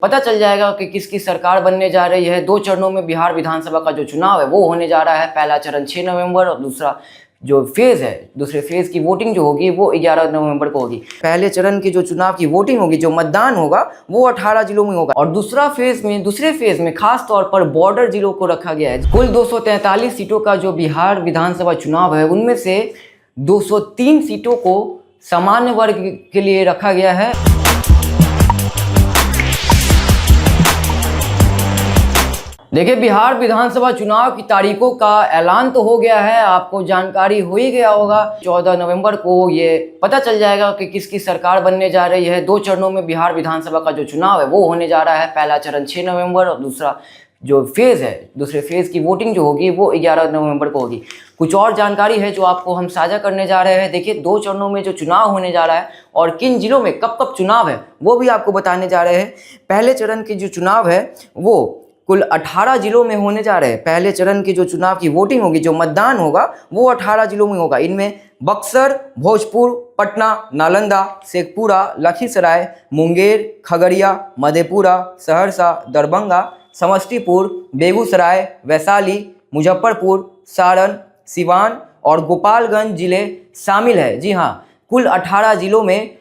पता चल जाएगा कि किसकी सरकार बनने जा रही है। 2 चरणों में बिहार विधानसभा का जो चुनाव है वो होने जा रहा है। पहला चरण 6 नवंबर और दूसरा जो फेज़ है, दूसरे फेज़ की वोटिंग जो होगी वो 11 नवंबर को होगी। पहले चरण की जो चुनाव की वोटिंग होगी, जो मतदान होगा वो 18 जिलों में होगा और दूसरे फेज़ में खास तौर पर बॉर्डर जिलों को रखा गया है। कुल 243 सीटों का जो बिहार विधानसभा चुनाव है उनमें से 203 सीटों को सामान्य वर्ग के लिए रखा गया है। देखिए, बिहार विधानसभा चुनाव की तारीखों का ऐलान तो हो गया है, आपको जानकारी हो ही गया होगा। 14 नवंबर को ये पता चल जाएगा कि किसकी सरकार बनने जा रही है। 2 चरणों में बिहार विधानसभा का जो चुनाव है वो होने जा रहा है। पहला चरण 6 नवंबर और दूसरा जो फेज़ है, दूसरे फेज़ की वोटिंग जो होगी वो 11 नवंबर को होगी। कुछ और जानकारी है जो आपको हम साझा करने जा रहे हैं। देखिए, 2 चरणों में जो चुनाव होने जा रहा है और किन जिलों में कब कब चुनाव है वो भी आपको बताने जा रहे हैं। पहले चरण की जो चुनाव है वो कुल 18 जिलों में होने जा रहे हैं। पहले चरण की जो चुनाव की वोटिंग होगी, जो मतदान होगा वो 18 जिलों में होगा। इनमें बक्सर, भोजपुर, पटना, नालंदा, शेखपुरा, लखीसराय, मुंगेर, खगड़िया, मधेपुरा, सहरसा, दरभंगा, समस्तीपुर, बेगूसराय, वैशाली, मुजफ्फरपुर, सारण, सिवान और गोपालगंज जिले शामिल है। जी हाँ, कुल 18 जिलों में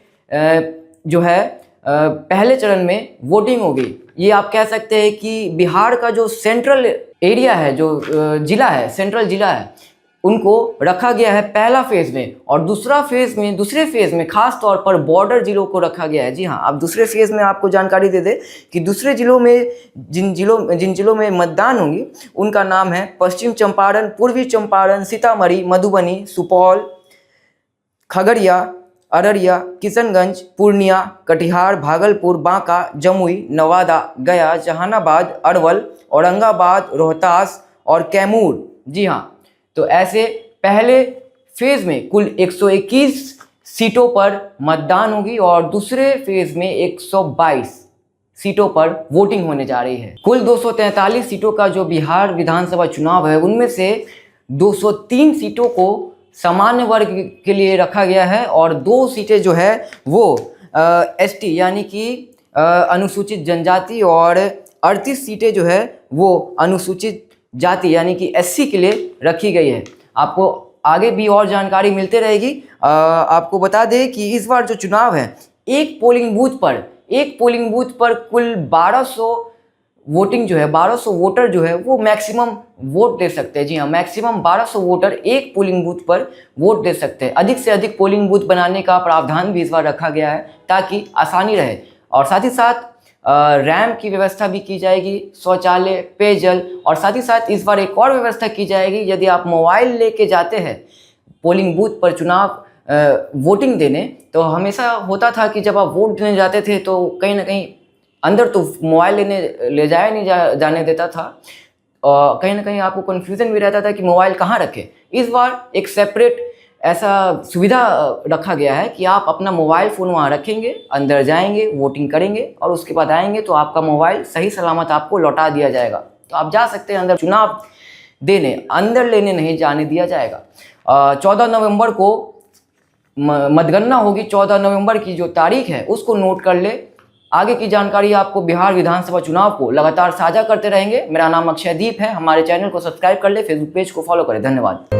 जो है पहले चरण में वोटिंग होगी। ये आप कह सकते हैं कि बिहार का जो सेंट्रल एरिया है, जो जिला है, सेंट्रल जिला है, उनको रखा गया है पहला फेज़ में और दूसरे फेज़ में खास तौर पर बॉर्डर जिलों को रखा गया है। जी हाँ, अब दूसरे फेज़ में आपको जानकारी दे दें कि दूसरे जिलों में जिन जिलों में मतदान होंगी उनका नाम है पश्चिम चंपारण, पूर्वी चंपारण, सीतामढ़ी, मधुबनी, सुपौल, खगड़िया, अररिया, किशनगंज, पूर्णिया, कटिहार, भागलपुर, बांका, जमुई, नवादा, गया, जहानाबाद, अरवल, औरंगाबाद, रोहतास और कैमूर। जी हाँ, तो ऐसे पहले फेज़ में कुल 121 सीटों पर मतदान होगी और दूसरे फेज़ में 122 सीटों पर वोटिंग होने जा रही है। कुल 243 सीटों का जो बिहार विधानसभा चुनाव है उनमें से 203 सीटों को सामान्य वर्ग के लिए रखा गया है और 2 सीटें जो है वो एसटी यानी कि अनुसूचित जनजाति और 38 सीटें जो है वो अनुसूचित जाति यानी कि एससी के लिए रखी गई है। आपको आगे भी और जानकारी मिलते रहेगी। आपको बता दें कि इस बार जो चुनाव है एक पोलिंग बूथ पर कुल 1200 वोटिंग जो है 1200 वोटर जो है वो मैक्सिमम वोट दे सकते हैं। जी हाँ, मैक्सिमम 1200 वोटर एक पोलिंग बूथ पर वोट दे सकते हैं। अधिक से अधिक पोलिंग बूथ बनाने का प्रावधान भी इस बार रखा गया है ताकि आसानी रहे और साथ ही साथ रैम्प की व्यवस्था भी की जाएगी, शौचालय, पेयजल और साथ ही साथ इस बार एक और व्यवस्था की जाएगी। यदि आप मोबाइल लेके जाते हैं पोलिंग बूथ पर चुनाव वोटिंग देने, तो हमेशा होता था कि जब आप वोट देने जाते थे तो कहीं ना कहीं अंदर तो मोबाइल ले जाया नहीं जाने देता था और कहीं ना कहीं आपको कन्फ्यूज़न भी रहता था कि मोबाइल कहाँ रखें। इस बार एक सेपरेट ऐसा सुविधा रखा गया है कि आप अपना मोबाइल फ़ोन वहाँ रखेंगे, अंदर जाएंगे, वोटिंग करेंगे और उसके बाद आएंगे तो आपका मोबाइल सही सलामत आपको लौटा दिया जाएगा। तो आप जा सकते हैं अंदर चुनाव देने, अंदर लेने नहीं जाने दिया जाएगा। 14 नवंबर को मतगणना होगी। 14 नवंबर की जो तारीख है उसको नोट कर ले। आगे की जानकारी आपको बिहार विधानसभा चुनाव को लगातार साझा करते रहेंगे। मेरा नाम अक्षयदीप है। हमारे चैनल को सब्सक्राइब कर ले, फेसबुक पेज को फॉलो करें। धन्यवाद।